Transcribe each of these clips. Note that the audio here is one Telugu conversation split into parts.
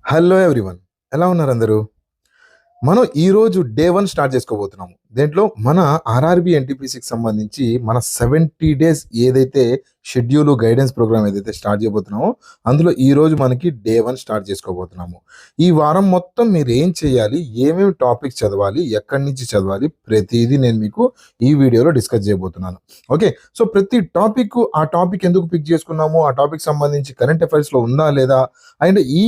హలో ఎవ్రీవన్, ఎలా ఉన్నారు అందరూ? మనం ఈరోజు డే 1 స్టార్ట్ చేసుకోబోతున్నాము. దేంట్లో మన ఆర్ఆర్‌బీ ఎన్‌టీపీసీకి సంబంధించి మన 70 డేస్ ఏదైతే షెడ్యూల్ గైడెన్స్ ప్రోగ్రామ్ ఏదైతే స్టార్ట్ చేయబోతున్నామో, అందులో ఈరోజు మనకి డే 1 స్టార్ట్ చేసుకోబోతున్నాము. ఈ వారం మొత్తం మీరేం చేయాలి? ఏమేమి టాపిక్స్ చదవాలి? ఎక్కడి నుంచి చదవాలి? ప్రతీదీ నేను మీకు ఈ వీడియోలో డిస్కస్ చేయబోతున్నాను. ఓకే. సో ప్రతి ఆ టాపిక్ ఎందుకు పిక్ చేసుకున్నాము? ఆ టాపిక్ సంబంధించి కరెంట్ అఫైర్స్‌లో ఉందా లేదా? అండ్ ఈ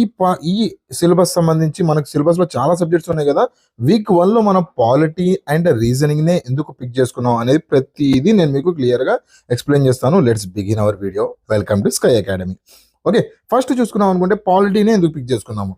సిలబస్ సంబంధించి మనకు సిలబస్‌లో చాలా సబ్జెక్ట్స్ ఉన్నాయి కదా! వీక్ 1లో మనం పాలిటీ అండ్ రీజనింగ్‌నే ఎందుకు పిక్ చేసుకున్నాం అనేది ప్రతీదీ నేను మీకు క్లియర్‌గా ఎక్స్‌ప్లెయిన్ చేస్తాను. Let's begin our video. Welcome to sky academy. Okay. First చూసుకున్నాం అనుకుంటే పాలిటీనే ఎందుకు పిక్ చేసుకున్నాము?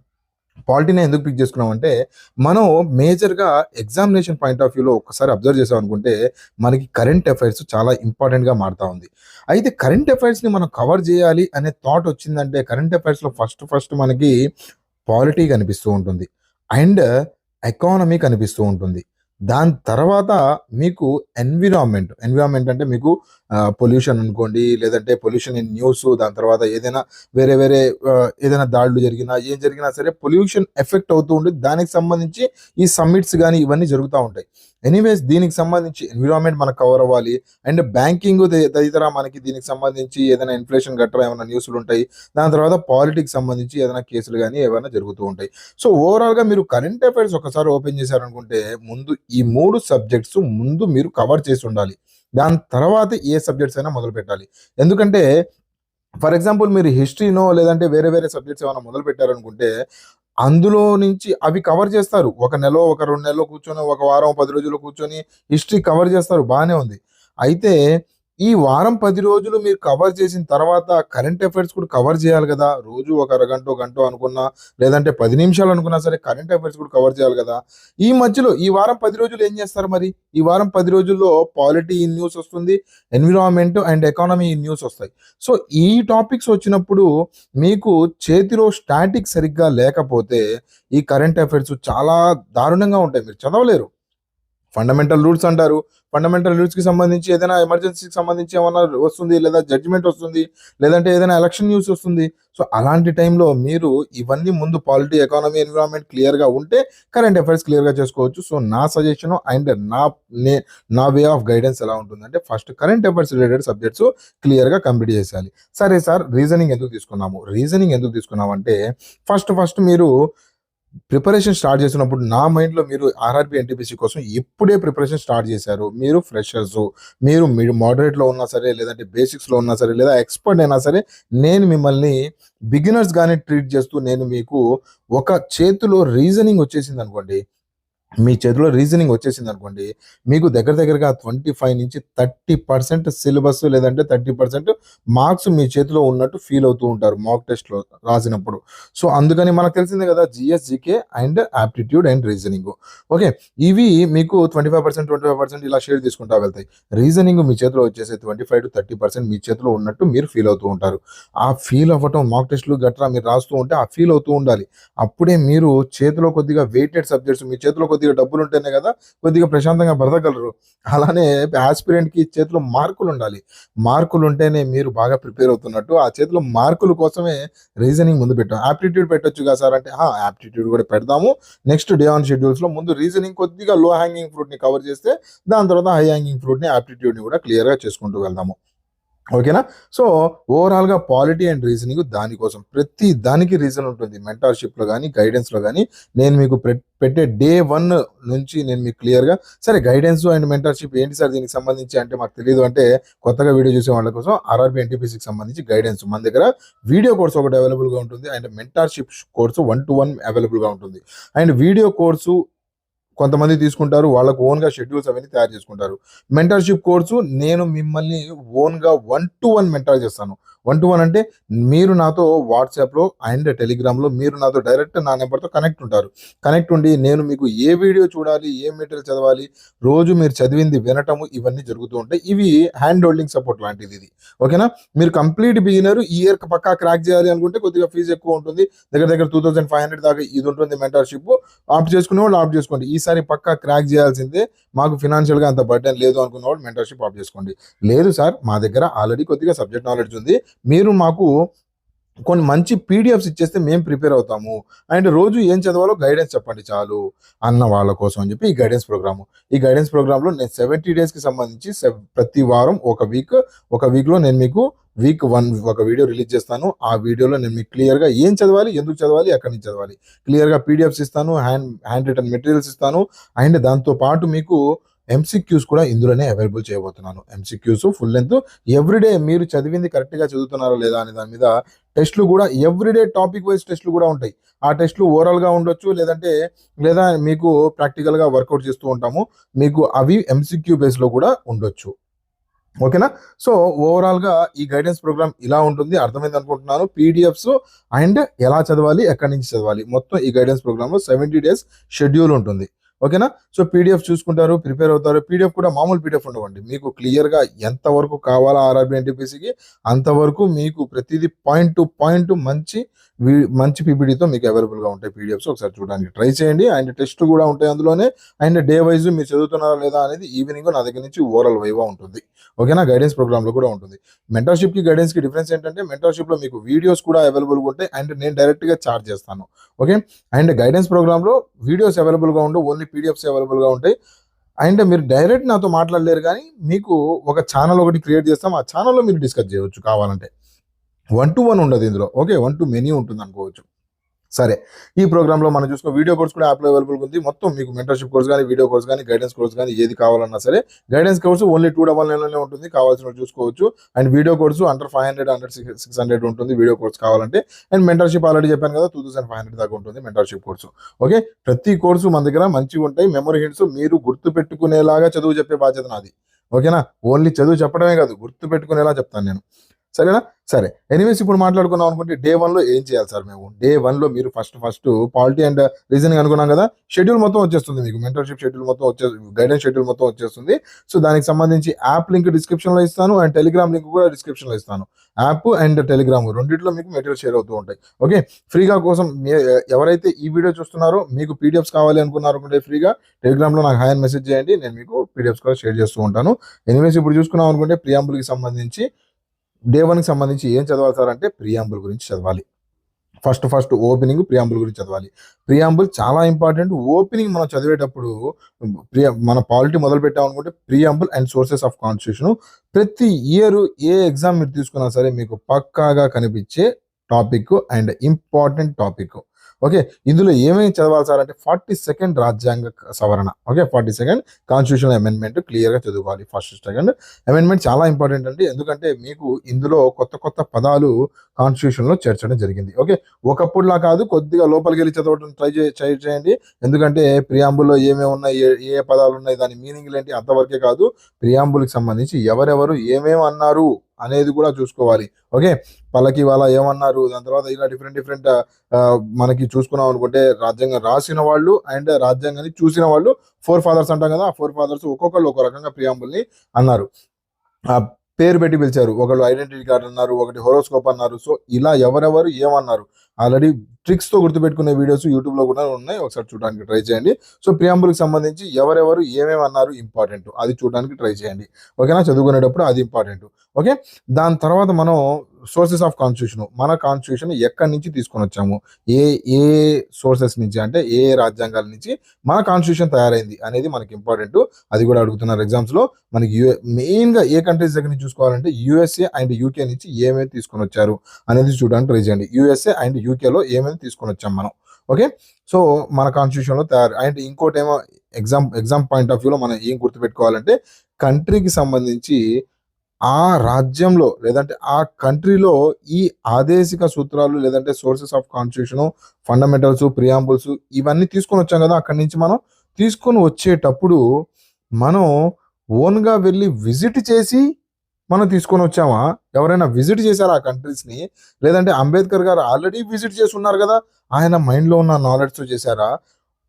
పాలిటీనే ఎందుకు పిక్ చేసుకున్నామంటే, మనం మేజర్‌గా ఎగ్జామినేషన్ పాయింట్ ఆఫ్ వ్యూలో ఒక్కసారి అబ్జర్వ్ చేసామనుకుంటే, మనకి కరెంట్ అఫైర్స్ చాలా ఇంపార్టెంట్‌గా మారుతా ఉంది. అయితే కరెంట్ అఫైర్స్‌ని మనం కవర్ చేయాలి అనే థాట్ వచ్చిందంటే, కరెంట్ అఫైర్స్‌లో ఫస్ట్ మనకి పాలిటీ కనిపిస్తూ ఉంటుంది. అండ్ ఎకానమీ కనిపిస్తూ ఉంటుంది. దాని తర్వాత మీకు ఎన్విరాన్మెంట్ అంటే మీకు పొల్యూషన్ అనుకోండి, లేదంటే పొల్యూషన్ ఇన్ న్యూస్, దాని తర్వాత ఏదైనా వేరే ఏదైనా దాడులు జరిగినా, ఏం జరిగినా సరే పొల్యూషన్ ఎఫెక్ట్ అవుతూ ఉంటుంది. దానికి సంబంధించి ఈ సమ్మిట్స్ గానీ ఇవన్నీ జరుగుతా ఉంటాయి. ఎనీవేస్ దీనికి సంబంధించి ఎన్విరాన్మెంట్ మనకు కవర్ అవ్వాలి. అండ్ బ్యాంకింగ్ తదితర మనకి దీనికి సంబంధించి ఏదైనా ఇన్ఫ్లేషన్ గట్రా ఏమైనా న్యూస్‌లు ఉంటాయి. దాని తర్వాత పాలిటిక్స్ సంబంధించి ఏదైనా కేసులు గానీ ఏవైనా జరుగుతూ ఉంటాయి. సో ఓవరాల్‌గా మీరు కరెంట్ అఫైర్స్ ఒకసారి ఓపెన్ చేశారనుకుంటే, ముందు ఈ 3 సబ్జెక్ట్స్ ముందు మీరు కవర్ చేసి ఉండాలి. దాని తర్వాత ఏ సబ్జెక్ట్స్ అయినా మొదలుపెట్టాలి. ఎందుకంటే ఫర్ ఎగ్జాంపుల్ మీరు హిస్టరీనో లేదంటే వేరే సబ్జెక్ట్స్ ఏమైనా మొదలుపెట్టారనుకుంటే, అందులో నుంచి అవి కవర్ చేస్తారు. ఒక నెలో, ఒక 2 నెలలో కూర్చొని, ఒక వారం, 10 రోజుల్లో కూర్చొని హిస్టరీ కవర్ చేస్తారు. బానే ఉంది. అయితే ఈ వారం 10 రోజులు మీరు కవర్ చేసిన తర్వాత కరెంట్ అఫైర్స్ కూడా కవర్ చేయాలి గదా! రోజు ఒక అరగంటో, గంటో అనుకున్నా, లేదంటే 10 నిమిషాలు అనుకున్నా సరే కరెంట్ అఫైర్స్ కూడా కవర్ చేయాలి గదా! ఈ మధ్యలో ఈ వారం 10 రోజులు ఏం చేస్తారు మరి? ఈ వారం 10 రోజుల్లో పాలిటీ న్యూస్ వస్తుంది. ఎన్విరాన్మెంట్ అండ్ ఎకానమీ న్యూస్ వస్తాయి. సో ఈ టాపిక్స్ వచ్చినప్పుడు మీకు చేతిలో స్టాటిక్ సరిగ్గా లేకపోతే ఈ కరెంట్ అఫైర్స్ చాలా దారుణంగా ఉంటాయి. మీరు చదవలేరు. ఫండమెంటల్ రూల్స్ అంటారు. ఫండమెంటల్ రూల్స్‌కి సంబంధించి ఏదైనా ఎమర్జెన్సీకి సంబంధించి ఏమన్నా వస్తుంది, లేదా జడ్జిమెంట్ వస్తుంది, లేదంటే ఏదైనా ఎలక్షన్ న్యూస్ వస్తుంది. సో అలాంటి టైంలో మీరు ఇవన్నీ ముందు పాలిటీ, ఎకానమీ, ఎన్విరాన్మెంట్ క్లియర్‌గా ఉంటే కరెంట్ అఫైర్స్ క్లియర్‌గా చేసుకోవచ్చు. సో నా సజెషను అండ్ నే నా వే ఆఫ్ గైడెన్స్ ఎలా ఉంటుందంటే, first current affairs related subjects క్లియర్‌గా కంప్లీట్ చేసేయాలి. సరే సార్, రీజనింగ్ ఎందుకు తీసుకున్నాము? రీజనింగ్ ఎందుకు తీసుకున్నామంటే, ఫస్ట్ మీరు ప్రిపరేషన్ స్టార్ట్ చేసినప్పుడు నా మైండ్‌లో మీరు ఆర్ఆర్‌బీ ఎన్‌టీపీసీ కోసం ఎప్పుడే ప్రిపరేషన్ స్టార్ట్ చేశారు. మీరు ఫ్రెషర్సు, మీరు మోడరేట్‌లో ఉన్నా సరే, లేదంటే బేసిక్స్‌లో ఉన్నా సరే, లేదా ఎక్స్‌పర్ట్ అయినా సరే, నేను మిమ్మల్ని బిగినర్స్‌గానే ట్రీట్ చేస్తూ నేను మీకు ఒక చేతిలో రీజనింగ్ వచ్చేసిందనుకోండి, మీ చేతిలో రీజనింగ్ వచ్చేసిందనుకోండి, మీకు దగ్గరగా 25-30% సిలబస్ లేదంటే 30% మార్క్స్ మీ చేతిలో ఉన్నట్టు ఫీల్ అవుతూ ఉంటారు మాక్ టెస్ట్‌లో రాసినప్పుడు. సో, అందుకని మనకు తెలిసిందే కదా! GS, GK and aptitude and reasoning. Okay. ఇవి మీకు 25% ఇలా షేర్ తీసుకుంటా వెళ్తాయి. రీజనింగ్ మీ చేతిలో వచ్చేసి 25-30% మీ చేతిలో ఉన్నట్టు మీరు ఫీల్ అవుతూ ఉంటారు. ఆ ఫీల్ అవ్వటం మాక్ టెస్ట్‌లు గట్రా మీరు రాస్తూ ఉంటే ఆ ఫీల్ అవుతూ ఉండాలి. అప్పుడే మీరు చేతిలో కొద్దిగా వెయిటెడ్ సబ్జెక్ట్స్, మీ చేతిలో కొద్దిగా డబ్బులుంటేనే కదా కొద్దిగా ప్రశాంతంగా బ్రతకగలరు. అలానే యాస్పిరెంట్‌కి చేతిలో మార్కులుండాలి. మార్కులుంటేనే మీరు బాగా ప్రిపేర్ అవుతున్నట్టు. ఆ చేతిలో మార్కుల కోసమే రీజనింగ్ ముందు పెట్టాం. ఆప్టిట్యూడ్ పెట్టొచ్చుగా సార్ అంటే, ఆప్టిట్యూడ్ కూడా పెడదాము. నెక్స్ట్ డే ఆన్ షెడ్యూల్స్‌లో ముందు రీజనింగ్ కొద్దిగా లో హ్యాంగింగ్ ఫ్రూట్‌ని కవర్ చేస్తే, దాని తర్వాత హై హ్యాంగింగ్ ఫ్రూట్‌ని ఆప్టిట్యూడ్‌ని కూడా క్లియర్‌గా చేసుకుంటూ వెళ్దాము. ఓకేనా? సో, ఓవరాల్‌గా పాలిటీ అండ్ రీజనింగ్ దానికోసం. ప్రతి దానికి రీజన్ ఉంటుంది. మెంటార్‌షిప్‌లో గాని, గైడెన్స్‌లో గాని నేను మీకు పెట్టే డే 1 నుంచి నేను మీకు క్లియర్‌గా సరే గైడెన్స్ అండ్ మెంటార్‌షిప్ ఏంటి సార్ దీనికి సంబంధించి అంటే మాకు తెలీదు అంటే, కొత్తగా వీడియో చూసే వాళ్ళ కోసం ఆర్ఆర్‌బీ ఎన్‌టీపీసీకి సంబంధించి గైడెన్స్ మన దగ్గర వీడియో కోర్స్ ఒకటి అవైలబుల్‌గా ఉంటుంది. అండ్ మెంటార్‌షిప్ కోర్సు 1-1 అవైలబుల్‌గా ఉంటుంది. అండ్ వీడియో కోర్సు కొంతమంది తీసుకుంటారు. వాళ్ళకు ఓన్‌గా షెడ్యూల్స్ అవన్నీ తయారు చేసుకుంటారు. మెంటర్‌షిప్ కోర్సు నేను మిమ్మల్ని ఓన్‌గా 1-1 మెంటర్ చేస్తాను. 1-1 అంటే మీరు నాతో వాట్సాప్‌లో అండ్ టెలిగ్రామ్‌లో మీరు నాతో డైరెక్ట్ నా నంబర్‌తో కనెక్ట్ ఉంటారు. కనెక్ట్ ఉండి నేను మీకు ఏ వీడియో చూడాలి, ఏ మెటీరియల్ చదవాలి, రోజు మీరు చదివింది వినటము ఇవన్నీ జరుగుతూ ఉంటాయి. ఇవి హ్యాండ్ హోల్డింగ్ సపోర్ట్ లాంటిది ఇది. ఓకేనా? మీరు కంప్లీట్ బిగినర్ ఈ ఇయర్ పక్కా క్రాక్ చేయాలి అనుకుంటే కొద్దిగా ఫీజ్ ఎక్కువ ఉంటుంది. దగ్గర 2500 దాకా ఇది ఉంటుంది మెంటర్‌షిప్. ఆప్ట్ చేసుకునేవాళ్ళు ఆప్ట్ చేసుకోండి. ఈసారి పక్కా క్రాక్ చేయాల్సిందే. మాకు ఫినాన్షియల్‌గా అంత బర్డెన్ లేదు అనుకున్నవాళ్ళు మెంటర్‌షిప్ ఆప్ట్ చేసుకోండి. లేదు సార్ మా దగ్గర ఆల్రెడీ కొద్దిగా సబ్జెక్ట్ నాలెడ్జ్ ఉంది. మీరు మాకు కొన్ని మంచి పీడిఎఫ్స్ ఇచ్చేస్తే మేము ప్రిపేర్ అవుతాము. అండ్ రోజు ఏం చదవాలో గైడెన్స్ చెప్పండి చాలు అన్న వాళ్ళ కోసం అని చెప్పి ఈ గైడెన్స్ ప్రోగ్రాము. ఈ గైడెన్స్ ప్రోగ్రామ్‌లో నేను 70 డేస్‌కి సంబంధించి ప్రతి వారం ఒక వీక్‌లో నేను మీకు వీక్ 1 ఒక వీడియో రిలీజ్ చేస్తాను. ఆ వీడియోలో నేను మీకు క్లియర్‌గా ఏం చదవాలి, ఎందుకు చదవాలి, ఎక్కడి నుంచి చదవాలి, క్లియర్‌గా పీడిఎఫ్స్ ఇస్తాను, హ్యాండ్ రిటన్ మెటీరియల్స్ ఇస్తాను. అండ్ దాంతో పాటు మీకు ఎంసీక్యూస్ కూడా ఇందులోనే అవైలబుల్ చేయబోతున్నాను. ఎంసీక్యూస్ ఫుల్ లెంగ్త్ ఎవ్రీడే మీరు చదివింది కరెక్ట్‌గా చదువుతున్నారా లేదా అనే దాని మీద టెస్ట్‌లు కూడా ఎవ్రీడే టాపిక్ వైస్ టెస్ట్‌లు కూడా ఉంటాయి. ఆ టెస్ట్‌లు ఓరల్‌గా ఉండొచ్చు. లేదా మీకు ప్రాక్టికల్‌గా వర్కౌట్ చేస్తూ ఉంటాము. మీకు అవి ఎంసీక్యూ బేస్‌లో కూడా ఉండొచ్చు. ఓకేనా? సో, ఓవరాల్‌గా ఈ గైడెన్స్ ప్రోగ్రామ్ ఇలా ఉంటుంది. అర్థమైంది అనుకుంటున్నాను. పీడిఎఫ్స్ అండ్ ఎలా చదవాలి, ఎక్కడి నుంచి చదవాలి, మొత్తం ఈ గైడెన్స్ ప్రోగ్రామ్‌లో 70 డేస్ షెడ్యూల్ ఉంటుంది. ఓకేనా? సో, పీడిఎఫ్ చూసుకుంటారు, ప్రిపేర్ అవుతారు. పీడిఎఫ్ కూడా మామూలు పీడిఎఫ్ ఉండవండి. మీకు క్లియర్‌గా ఎంతవరకు కావాలా ఆర్ఆర్‌బీ ఎన్‌టీపీసీకి అంతవరకు మీకు ప్రతిదీ పాయింట్ టు పాయింట్ మంచి పీపీటీతో మీకు అవైలబుల్‌గా ఉంటాయి పీడిఎఫ్స్. ఒకసారి చూడడానికి ట్రై చేయండి. అండ్ టెస్ట్ కూడా ఉంటాయి అందులోనే. అండ్ డే వైస్ మీరు చదువుతున్నారా లేదా అనేది ఈవినింగ్ నా దగ్గర నుంచి ఓరల్ వైవా ఉంటుంది. ఓకేనా? గైడెన్స్ ప్రోగ్రామ్‌లో కూడా ఉంటుంది. మెంటర్‌షిప్‌కి, గైడెన్స్‌కి డిఫరెన్స్ ఏంటంటే మెంటర్‌షిప్‌లో మీకు వీడియోస్ కూడా అవైలబుల్‌గా ఉంటాయి. అండ్ నేను డైరెక్ట్‌గా చార్జ్ చేస్తాను. ఓకే. అండ్ గైడెన్స్ ప్రోగ్రామ్‌లో వీడియోస్ అవైలబుల్‌గా ఉండవు. ఓన్లీ పీడిఎఫ్స్ అవైలబుల్‌గా ఉంటాయి. అండ్ మీరు డైరెక్ట్ నాతో మాట్లాడలేరు గానీ, మీకు ఒక ఛానెల్ ఒకటి క్రియేట్ చేస్తాం. ఆ ఛానెల్‌లో మీరు డిస్కస్ చేయొచ్చు కావాలంటే. 1 to 1 ఉండదు ఇందులో. ఓకే. 1 to మెనీ ఉంటుందనుకోవచ్చు. సరే. ఈ ప్రోగ్రామ్‌లో మనం చూసుకున్న వీడియో కోర్స్ కూడా యాప్‌లో అవైలబుల్‌గా ఉంది. మొత్తం మీకు మెంటర్‌షిప్ కోర్స్ గాని, వీడియో కోర్స్ గాని, గైడెన్స్ కోర్స్ గాని ఏది కావాలన్నా సరే, గైడెన్స్ కోర్స్ ఓన్లీ 299లోనే ఉంటుంది. కావాల్సినవి చూసుకోవచ్చు. And video course under 500, under 600 ఉంటుంది వీడియో కోర్స్ కావాలంటే. అండ్ మెంటర్‌షిప్ ఆల్రెడీ చెప్పాను కదా! 2500 దాకా ఉంటుంది మెంటర్‌షిప్ కోర్సు. ఓకే. ప్రతి కోర్సు మన దగ్గర మంచిగుంటాయి. మెమరీ హింట్స్ మీరు గుర్తుపెట్టుకునేలాగా చదువు చెప్పే బాధ్యత నాది. ఓకేనా? ఓన్లీ చదువు చెప్పడమే కాదు, గుర్తుపెట్టుకునేలా చెప్తాను నేను. సరేనా? సరే. ఎనీవేస్ ఇప్పుడు మాట్లాడుకుందాం అనుకుంటే డే 1లో ఏం చేయాలి సార్ మేము? డే 1లో మీరు ఫస్ట్ పాలిటీ అండ్ రీజనింగ్ అనుకున్నాం కదా! షెడ్యూల్ మొత్తం వచ్చేస్తుంది మీకు. మెంటర్‌షిప్ షెడ్యూల్ మొత్తం గైడెన్స్ షెడ్యూల్ మొత్తం వచ్చేస్తుంది. సో, దానికి సంబంధించి యాప్ లింక్ డిస్క్రిప్షన్‌లో ఇస్తాను. అండ్ టెలిగ్రామ్ లింక్ కూడా డిస్క్రిప్షన్‌లో ఇస్తాను. యాప్ అండ్ టెలిగ్రామ్ రెండిట్లో మీకు మెటీరియల్ షేర్ అవుతూ ఉంటాయి. ఓకే. ఫ్రీగా కోసం ఎవరైతే ఈ వీడియో చూస్తున్నారో మీకు పీడిఎఫ్స్ కావాలి అనుకుంటే ఫ్రీగా టెలిగ్రామ్‌లో నాకు హాయ్ అని మెసేజ్ చేయండి. నేను మీకు పీడిఎఫ్స్ కూడా షేర్ చేస్తూ ఉంటాను. ఎనీవేస్ ఇప్పుడు చూసుకున్నాం అనుకుంటే ప్రియాంబుల్‌కి సంబంధించి డే 1కి సంబంధించి ఏం చదవాలి సార్ అంటే ప్రియాంబుల్ గురించి చదవాలి. ఫస్ట్ ఓపెనింగ్ ప్రియాంబుల్ గురించి చదవాలి. ప్రియాంబుల్ చాలా ఇంపార్టెంట్. ఓపెనింగ్ మనం చదివేటప్పుడు మన పాలిటీ మొదలుపెట్టామనుకుంటే preamble and sources of constitution ప్రతి ఇయర్ ఏ ఎగ్జామ్ మీరు తీసుకున్నా సరే మీకు పక్కాగా కనిపించే topic and important topic. Okay. ఇందులో ఏమేమి చదవాలి సార్ అంటే 42nd రాజ్యాంగ సవరణ. ఓకే. 42nd కాన్స్టిట్యూషనల్ అమెండ్మెంట్ క్లియర్‌గా చదువుకోవాలి. ఫస్ట్, సెకండ్ అమెండ్మెంట్ చాలా ఇంపార్టెంట్ అండి. ఎందుకంటే మీకు ఇందులో కొత్త పదాలు కాన్స్టిట్యూషన్‌లో చేర్చడం జరిగింది. ఓకే. ఒకప్పుడులా కాదు, కొద్దిగా లోపలికెళ్ళి చదవడం ట్రై చేయండి. ఎందుకంటే ప్రియాంబుల్‌లో ఏమేమి ఉన్నాయి, ఏ పదాలు ఉన్నాయి, దాని మీనింగ్‌లేంటి అంతవరకే కాదు. ప్రియాంబుల్‌కి సంబంధించి ఎవరెవరు ఏమేమి అన్నారు అనేది కూడా చూసుకోవాలి. ఓకే. పల్లకివాలా ఏమన్నారు, దాని తర్వాత ఇలా డిఫరెంట్ మనకి చూసుకున్నాం అనుకుంటే రాజ్యాంగం రాసిన వాళ్ళు అండ్ రాజ్యాంగాన్ని చూసిన వాళ్ళు 4 ఫాదర్స్ అంటాం కదా! ఆ 4 ఫాదర్స్ ఒక్కొక్కళ్ళు ఒక్కో రకంగా ప్రియాంబుల్‌ని అన్నారు. ఆ పేరు పెట్టి పిలిచారు. ఒకళ్ళు ఐడెంటిటీ కార్డ్ అన్నారు, ఒకటి హోరోస్కోప్ అన్నారు. సో, ఇలా ఎవరెవరు ఏమన్నారు ఆల్రెడీ ట్రిక్స్‌తో గుర్తుపెట్టుకునే వీడియోస్ యూట్యూబ్‌లో కూడా ఉన్నాయి. ఒకసారి చూడడానికి ట్రై చేయండి. సో, ప్రియాంబుల్‌కి సంబంధించి ఎవరెవరు ఏమేమి అన్నారు ఇంపార్టెంట్. అది చూడడానికి ట్రై చేయండి. ఓకేనా? చదువుకునేటప్పుడు అది ఇంపార్టెంట్. ఓకే. దాని తర్వాత మనం సోర్సెస్ ఆఫ్ కాన్స్టిట్యూషన్. మన కాన్స్టిట్యూషన్ ఎక్కడి నుంచి తీసుకొనొచ్చాము? ఏ ఏ సోర్సెస్ నుంచి అంటే ఏ రాజ్యాంగాల నుంచి మన కాన్స్టిట్యూషన్ తయారైంది అనేది మనకి ఇంపార్టెంట్. అది కూడా అడుగుతున్నారు ఎగ్జామ్స్‌లో. మనకి మెయిన్‌గా ఏ కంట్రీస్ దగ్గర నుంచి చూసుకోవాలంటే యూఎస్ఏ అండ్ యూకే నుంచి ఏమేమి తీసుకొనొచ్చారు అనేది చూడడానికి ట్రై చేయండి. యూఎస్ఏ అండ్ యూకేలో ఏమేమి తీసుకొనొచ్చాం మనం. ఓకే. సో, మన కాన్స్టిట్యూషన్‌లో తయారు అండ్ ఇంకోటేమో ఎగ్జామ్ పాయింట్ ఆఫ్ వ్యూలో మనం ఏం గుర్తుపెట్టుకోవాలంటే కంట్రీకి సంబంధించి ఆ రాజ్యంలో లేదంటే ఆ కంట్రీలో ఈ ఆదేశిక సూత్రాలు లేదంటే sources of constitution, fundamentals, preambles ఇవన్నీ తీసుకొని వచ్చాం కదా! అక్కడి నుంచి మనం తీసుకొని వచ్చేటప్పుడు మనం ఓన్‌గా వెళ్లి విజిట్ చేసి మనం తీసుకొని వచ్చామా? ఎవరైనా విజిట్ చేసారా ఆ కంట్రీస్‌ని? లేదంటే అంబేద్కర్ గారు ఆల్రెడీ విజిట్ చేసి ఉన్నారు కదా! ఆయన మైండ్‌లో ఉన్న నాలెడ్జ్‌తో చేసారా?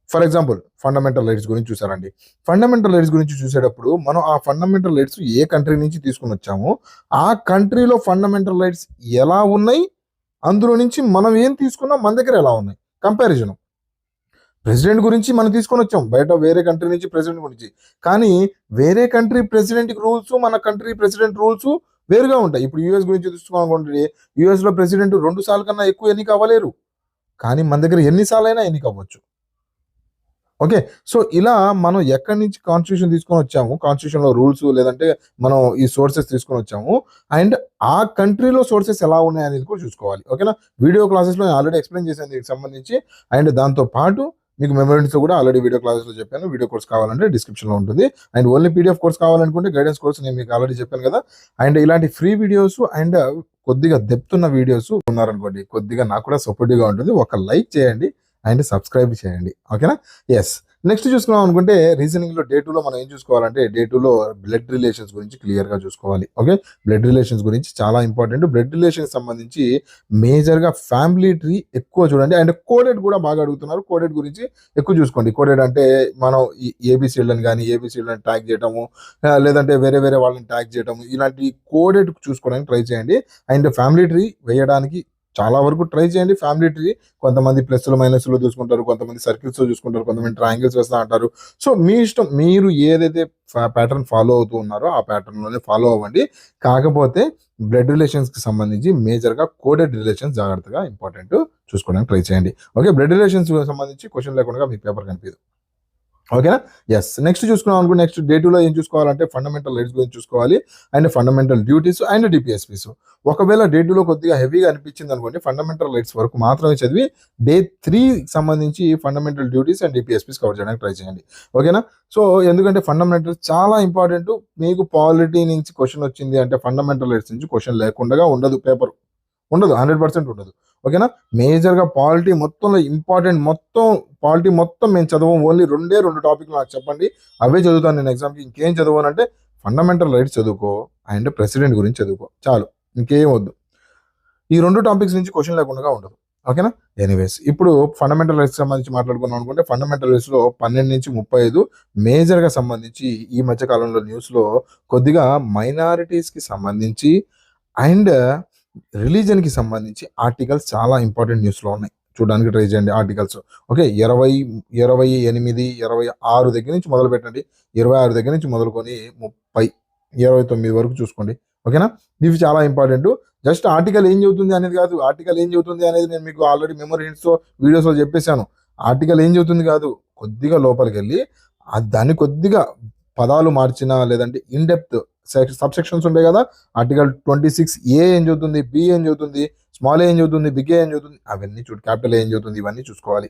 ఫర్ ఎగ్జాంపుల్ ఫండమెంటల్ రైట్స్ గురించి చూసారండి. ఫండమెంటల్ రైట్స్ గురించి చూసేటప్పుడు మనం ఆ ఫండమెంటల్ రైట్స్ ఏ కంట్రీ నుంచి తీసుకొని వచ్చామో, ఆ కంట్రీలో ఫండమెంటల్ రైట్స్ ఎలా ఉన్నాయి? అందులో నుంచి మనం ఏం తీసుకున్నాం? మన దగ్గర ఎలా ఉన్నాయి? కంపారిజన్. ప్రెసిడెంట్ గురించి మనం తీసుకొనొచ్చాం. బయట వేరే కంట్రీ నుంచి ప్రెసిడెంట్ గురించి. కానీ వేరే కంట్రీ ప్రెసిడెంట్‌కి రూల్సు, మన కంట్రీ ప్రెసిడెంట్ రూల్సు వేరుగా ఉంటాయి. ఇప్పుడు యూఎస్ గురించి చూసుకోవాలనుకుంటే యూఎస్లో ప్రెసిడెంట్ 2 సార్లు కన్నా ఎక్కువ ఎన్నిక అవ్వలేరు, కానీ మన దగ్గర ఎన్నిసార్లైనా ఎన్నిక అవ్వచ్చు. ఓకే. సో, ఇలా మనం ఎక్కడి నుంచి కాన్స్టిట్యూషన్ తీసుకొనొచ్చాము, కాన్స్టిట్యూషన్‌లో రూల్స్ లేదంటే మనం ఈ సోర్సెస్ తీసుకొనొచ్చాము. అండ్ ఆ కంట్రీలో సోర్సెస్ ఎలా ఉన్నాయనేది కూడా చూసుకోవాలి. ఓకేనా? వీడియో క్లాసెస్‌లో నేను ఆల్రెడీ ఎక్స్‌ప్లెయిన్ చేశాను దీనికి సంబంధించి. అండ్ దాంతో పాటు మీకు మెమోరియల్స్‌లో కూడా ఆల్రెడీ వీడియో క్లాసెస్‌లో చెప్పాను. వీడియో కోర్స్ కావాలంటే డిస్క్రిప్షన్‌లో ఉంటుంది. అండ్ ఓన్లీ పీడీఎఫ్ కోర్స్ కావాలనుకుంటే గైడెన్స్ కోర్స్ నేను మీకు ఆల్రెడీ చెప్పాను కదా! అండ్ ఇలాంటి ఫ్రీ వీడియోస్ అండ్ కొద్దిగా డెప్త్ ఉన్న వీడియోస్ ఉన్నారనుకోండి, కొద్దిగా నాకు కూడా సపోర్టివ్‌గా ఉంటుంది. ఒక లైక్ చేయండి అండ్ సబ్స్క్రైబ్ చేయండి. ఓకేనా? యెస్. నెక్స్ట్ చూసుకున్నాం అనుకుంటే రీజనింగ్‌లో డే 2లో మనం ఏం చూసుకోవాలంటే డే 2లో బ్లడ్ రిలేషన్స్ గురించి క్లియర్‌గా చూసుకోవాలి. ఓకే. బ్లడ్ రిలేషన్స్ గురించి చాలా ఇంపార్టెంట్. బ్లడ్ రిలేషన్స్ సంబంధించి మేజర్‌గా ఫ్యామిలీ ట్రీ ఎక్కువ చూడండి. అండ్ కోడెడ్ కూడా బాగా అడుగుతున్నారు. కోడెడ్ గురించి ఎక్కువ చూసుకోండి. కోడెడ్ అంటే మనం ఈ ఏబీసీలను గాని, ఏబీసీలను ట్యాగ్ చేయటము, లేదంటే వేరే వేరే వాళ్ళని ట్యాగ్ చేయటము, ఇలాంటి కోడెడ్ చూసుకోవడానికి ట్రై చేయండి. అండ్ ఫ్యామిలీ ట్రీ వేయడానికి చాలా వరకు ట్రై చేయండి. ఫ్యామిలీ ట్రీ కొంతమంది ప్లస్‌లు, మైనస్‌లు చూసుకుంటారు. కొంతమంది సర్కిల్స్‌తో చూసుకుంటారు. కొంతమంది ట్రయాంగిల్స్ వేస్తా అంటారు. సో, మీ ఇష్టం. మీరు ఏదైతే ప్యాటర్న్ ఫాలో అవుతూ ఉన్నారో ఆ ప్యాటర్న్‌లోనే ఫాలో అవ్వండి. కాకపోతే బ్లడ్ రిలేషన్స్‌కి సంబంధించి మేజర్‌గా కోడెడ్ రిలేషన్స్ జాగ్రత్తగా ఇంపార్టెంట్ చూసుకోవడానికి ట్రై చేయండి. ఓకే. బ్లడ్ రిలేషన్స్ సంబంధించి క్వెషన్ లేకుండా మీ పేపర్ కనిపియదు. ఓకేనా? యెస్. నెక్స్ట్ చూసుకున్నాం అనుకో నెక్స్ట్ డే 2లో ఏం చూసుకోవాలంటే ఫండమెంటల్ రైట్స్ గురించి చూసుకోవాలి. And fundamental duties and DPSPs. ఒకవేళ డే 2లో కొద్దిగా హెవీగా అనిపించింది అనుకోండి, ఫండమెంటల్ రైట్స్ వరకు మాత్రమే చదివి డే 3 సంబంధించి ఫండమెంటల్ డ్యూటీస్ అండ్ డీపీఎస్పీస్ కవర్ చేయడానికి ట్రై చేయండి. ఓకేనా? సో, ఎందుకంటే ఫండమెంటల్స్ చాలా ఇంపార్టెంట్. మీకు పాలిటీ నుంచి క్వెషన్ వచ్చింది అంటే ఫండమెంటల్ రైట్స్ నుంచి క్వెషన్ లేకుండా ఉండదు పేపర్. ఉండదు. 100% ఉండదు. ఓకేనా? మేజర్‌గా పాలిటీ మొత్తంలో ఇంపార్టెంట్ పాలిటీ మొత్తం మేము చదవం. ఓన్లీ 2 టాపిక్‌లు నాకు చెప్పండి. అవే చదువుతాను నేను ఎగ్జామ్‌కి. ఇంకేం చదవనంటే ఫండమెంటల్ రైట్స్ చదువుకో అండ్ ప్రెసిడెంట్ గురించి చదువుకో. చాలు. ఇంకేం వద్దు. ఈ 2 టాపిక్స్ నుంచి క్వెషన్ లేకుండా ఉండదు. ఓకేనా? ఎనీవేస్ ఇప్పుడు ఫండమెంటల్ రైట్స్‌కి సంబంధించి మాట్లాడుకున్నాం అనుకుంటే ఫండమెంటల్ రైట్స్‌లో 12-35 మేజర్‌గా సంబంధించి ఈ మధ్య కాలంలో న్యూస్‌లో కొద్దిగా మైనారిటీస్‌కి సంబంధించి అండ్ రిలీజియన్‌కి సంబంధించి ఆర్టికల్స్ చాలా ఇంపార్టెంట్ న్యూస్‌లో ఉన్నాయి. చూడడానికి ట్రై చేయండి ఆర్టికల్స్. ఓకే. 28, 26 దగ్గర నుంచి మొదలుపెట్టండి. 26 దగ్గర నుంచి మొదలుకొని 30, 29 వరకు చూసుకోండి. ఓకేనా? ఇవి చాలా ఇంపార్టెంట్. జస్ట్ ఆర్టికల్ ఏం చెబుతుంది అనేది కాదు. ఆర్టికల్ ఏం చెబుతుంది అనేది నేను మీకు ఆల్రెడీ మెమరీ హింట్స్‌లో వీడియోస్‌లో చెప్పేసాను. ఆర్టికల్ ఏం చెబుతుంది కాదు. కొద్దిగా లోపలికెళ్ళి దాన్ని కొద్దిగా పదాలు మార్చినా లేదంటే ఇన్ డెప్త్ సబ్ సెక్షన్స్ ఉంటాయి కదా! ఆర్టికల్ 26 ఏ ఏం చెబుతుంది, బి ఏం చెబుతుంది, స్మాల్ ఏ ఏం చెబుతుంది, బిగ్ ఏ ఏం చెబుతుంది, అవన్నీ క్యాపిటల్ ఏ ఏం చెబుతుంది, ఇవన్నీ చూసుకోవాలి.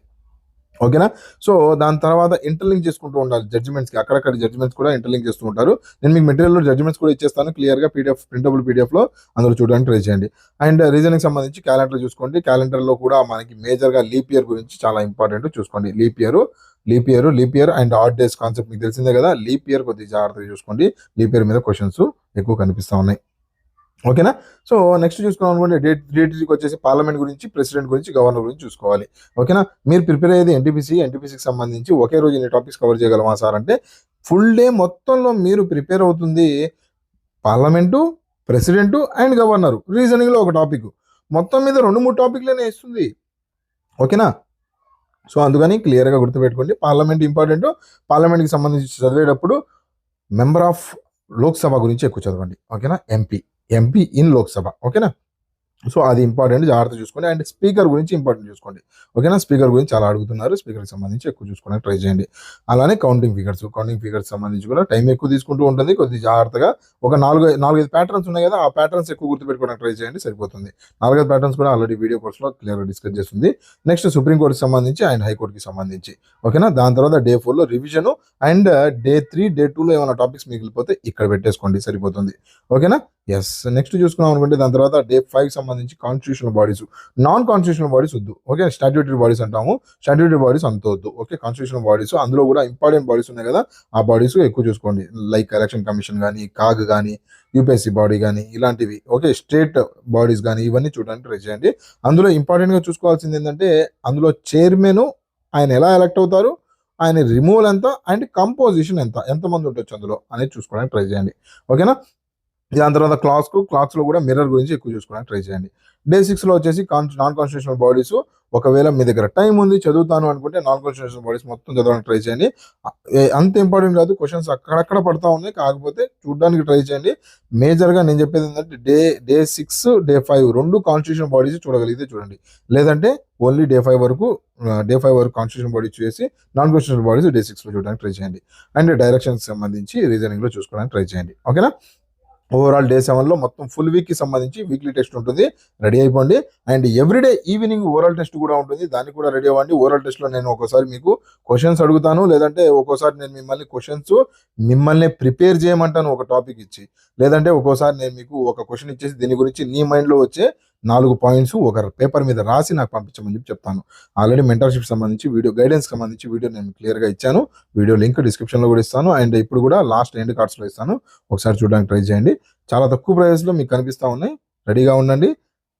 ఓకేనా? సో, దాని తర్వాత ఇంటర్లింక్ చేసుకుంటూ ఉండాలి జడ్జిమెంట్స్‌కి. అక్కడక్కడ జడ్జిమెంట్స్ కూడా ఇంటర్లింక్ చేస్తూ ఉంటారు. నేను మీకు మెటీరియల్‌లో జడ్జిమెంట్స్ కూడా ఇచ్చేస్తాను క్లియర్‌గా ప్రింటబుల్ పీడీఎఫ్‌లో అందులో చూడడానికి ట్రై చేయండి. అండ్ రీజనింగ్‌కి సంబంధించి క్యాలెండర్ చూసుకోండి. క్యాలెండర్‌లో కూడా మనకి మేజర్‌గా లీప్ ఇయర్ గురించి చాలా ఇంపార్టెంట్ చూసుకోండి. Leap year and odd days concept మీకు తెలిసిందే కదా! లీప్ ఇయర్ కొద్దిగా జాగ్రత్తగా చూసుకోండి. లీప్ ఇయర్ మీద క్వెషన్స్ ఎక్కువ కనిపిస్తా ఉన్నాయి. ఓకేనా? సో, నెక్స్ట్ చూసుకున్నాం అనుకోండి డే 3కి వచ్చేసి పార్లమెంట్ గురించి, ప్రెసిడెంట్ గురించి, గవర్నర్ గురించి చూసుకోవాలి. ఓకేనా? మీరు ప్రిపేర్ అయ్యేది ఎన్టీపీసీకి సంబంధించి ఒకే రోజు ఇన్ని టాపిక్స్ కవర్ చేయగలమా సార్ అంటే, ఫుల్ డే మొత్తంలో మీరు ప్రిపేర్ అవుతుంది పార్లమెంటు, ప్రెసిడెంటు అండ్ గవర్నరు. రీజనింగ్‌లో ఒక టాపిక్. మొత్తం మీద 2, 3 టాపిక్‌లనే ఇస్తుంది. ఓకేనా? సో, అందుకని క్లియర్‌గా గుర్తుపెట్టుకోండి. Parliament important. పార్లమెంట్‌కి సంబంధించి చదివేటప్పుడు మెంబర్ ఆఫ్ లోక్‌సభ గురించి ఎక్కువ చదవండి. ఓకేనా? MP in Lok Sabha. ఓకేనా? సో, అది ఇంపార్టెంట్ జాగ్రత్తగా చూసుకోండి. అండ్ స్పీకర్ గురించి ఇంపార్టెంట్ చూసుకోండి. ఓకేనా? స్పీకర్ గురించి చాలా అడుగుతున్నారు. స్పీకర్‌కి సంబంధించి ఎక్కువ చూసుకోవడానికి ట్రై చేయండి. అలానే కౌంటింగ్ ఫిగర్స్ సంబంధించి కూడా టైం ఎక్కువ తీసుకుంటూ ఉంటుంది. కొద్దిగా జాగ్రత్తగా ఒక 4, 5 ప్యాటర్న్స్ ఉన్నాయి కదా! ఆ ప్యాటర్న్స్ ఎక్కువ గుర్తుపెట్టుకోవడానికి ట్రై చేయండి సరిపోతుంది. 4, 5 ప్యాటర్న్స్ కూడా ఆల్రెడీ వీడియో కోర్స్‌లో క్లియర్‌గా డిస్కస్ చేస్తుంది. నెక్స్ట్ సుప్రీం కోర్ట్‌కి సంబంధించి అండ్ హైకోర్ట్‌కి సంబంధించి. ఓకేనా? దాని తర్వాత డే 4లో రివిజన్ అండ్ డే 3, డే 2లో ఏమైనా టాపిక్స్ మిగిలిపోతే ఇక్కడ పెట్టేసుకోండి సరిపోతుంది. ఓకేనా? యెస్. నెక్స్ట్ చూసుకున్నాం అనుకుంటే దాని తర్వాత డే 5 సంబంధించి constitutional bodies. Non constitutional bodies వద్దు. ఓకే. స్టాట్యూటరీ బాడీస్ అంటాము. స్టాట్యూటరీ బాడీస్ అంత వద్దు. ఓకే. కాన్స్టిట్యూషనల్ బాడీస్ అందులో కూడా ఇంపార్టెంట్ బాడీస్ ఉన్నాయి కదా! ఆ బాడీస్ ఎక్కువ చూసుకోండి. లైక్ ఎలక్షన్ కమిషన్ గాని, కాగ్ గాని, యూపీఎస్సీ బాడీ గాని ఇలాంటివి. ఓకే. స్టేట్ బాడీస్ గాని ఇవన్నీ చూడడానికి ట్రై చేయండి. అందులో ఇంపార్టెంట్‌గా చూసుకోవాల్సింది ఏంటంటే అందులో చైర్మన్ ఆయన ఎలా ఎలక్ట్ అవుతారు? ఆయన రిమూవల్ ఎంత? అండ్ కంపోజిషన్ ఎంత? ఎంతమంది ఉండొచ్చు అందులో అనేది చూసుకోవడానికి ట్రై చేయండి. ఓకేనా? దాని తర్వాత క్లాక్స్లో కూడా మిర్రర్ గురించి ఎక్కువ చూసుకోవడానికి ట్రై చేయండి. డే 6లో వచ్చేసి నాన్ కాన్స్టిట్యూషనల్ బాడీస్. ఒకవేళ మీ దగ్గర టైం ఉంది చదువుతాను అనుకుంటే నాన్ కాన్స్టిట్యూషనల్ బాడీస్ మొత్తం చదవడానికి ట్రై చేయండి. అంత ఇంపార్టెంట్ కాదు, క్వశ్చన్స్ అక్కడక్కడ పడతా ఉన్నాయి, కాకపోతే చూడడానికి ట్రై చేయండి. మేజర్గా నేను చెప్పేది ఏంటంటే డే 6 డే 5 రెండు కాన్స్టిట్యూషన్ బాడీస్ చూడగలిగితే చూడండి, లేదంటే ఓన్లీ డే 5 వరకు కాన్స్టిట్యూషన్ బాడీ చేసి నాన్ కాన్స్టిట్యూషన్ బాడీస్ డే 6లో చూడడానికి ట్రై చేయండి. అండ్ డైరెక్షన్స్ సంబంధించి రీజనింగ్లో చూసుకోవడానికి ట్రై చేయండి. ఓకేనా? ఓవరాల్ డే 7లో మొత్తం ఫుల్ వీక్కి సంబంధించి వీక్లీ టెస్ట్ ఉంటుంది, రెడీ అయిపోండి. And everyday evening oral test కూడా ఉంటుంది, దానికి కూడా రెడీ అవ్వండి. ఓరల్ టెస్ట్లో నేను ఒక్కోసారి మీకు క్వశ్చన్స్ అడుగుతాను, లేదంటే ఒక్కోసారి నేను మిమ్మల్ని ప్రిపేర్ చేయమంటాను ఒక టాపిక్ ఇచ్చి, లేదంటే ఒక్కోసారి నేను మీకు ఒక క్వశ్చన్ ఇచ్చేసి దీని గురించి నీ మైండ్లో వచ్చే 4 పాయింట్స్ ఒక పేపర్ మీద రాసి నాకు పంపించమని చెప్తాను. ఆల్రెడీ మెంటర్షిప్ సంబంధించి వీడియో, గైడెన్స్ సంబంధించి వీడియో నేను క్లియర్గా ఇచ్చాను. వీడియో లింక్ డిస్క్రిప్షన్లో కూడా ఇస్తాను, అండ్ ఇప్పుడు కూడా లాస్ట్ ఎండ్ కార్డ్స్లో ఇస్తాను, ఒకసారి చూడడానికి ట్రై చేయండి. చాలా తక్కువ ప్రైస్లో మీకు కనిపిస్తూ ఉన్నాయి, రెడీగా ఉండండి.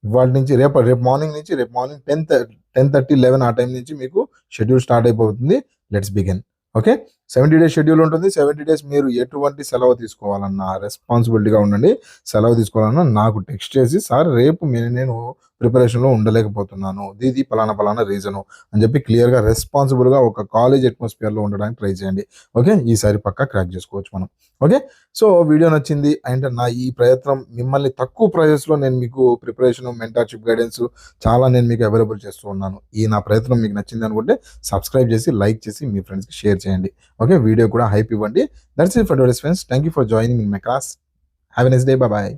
ఇవాళ నుంచి రేపు మార్నింగ్ 10:30 11 ఆ టైం నుంచి మీకు షెడ్యూల్ స్టార్ట్ అయిపోతుంది. Let's begin. Okay, 70 days schedule ఉంటుంది. 70 డేస్ మీరు ఎటువంటి సెలవు తీసుకోవాలన్నా రెస్పాన్సిబిలిటీగా ఉండండి. సెలవు తీసుకోవాలన్నా నాకు టెక్స్ట్ చేసి, సార్ రేపు నేను ప్రిపరేషన్లో ఉండలేకపోతున్నాను, ఇది పలానా రీజను అని చెప్పి క్లియర్గా రెస్పాన్సిబుల్గా ఒక కాలేజ్ అట్మాస్ఫియర్లో ఉండడానికి ట్రై చేయండి. ఓకే, ఈసారి పక్కా క్రాక్ చేసుకోవచ్చు మనం. ఓకే, సో వీడియో నచ్చింది అండ్ నా ఈ ప్రయత్నం మిమ్మల్ని తక్కువ ప్రైజెస్లో నేను మీకు ప్రిపరేషన్, మెంటర్షిప్, గైడెన్స్ చాలా నేను మీకు అవైలబుల్ చేస్తూ ఉన్నాను. ఈ నా ప్రయత్నం మీకు నచ్చింది అనుకుంటే సబ్స్క్రైబ్ చేసి, లైక్ చేసి మీ ఫ్రెండ్స్కి షేర్ చేయండి. ఓకే, వీడియో కూడా హైప్ ఇవ్వండి. That's it for today's friends. Thank you for joining in my class. Have a nice day. Bye bye.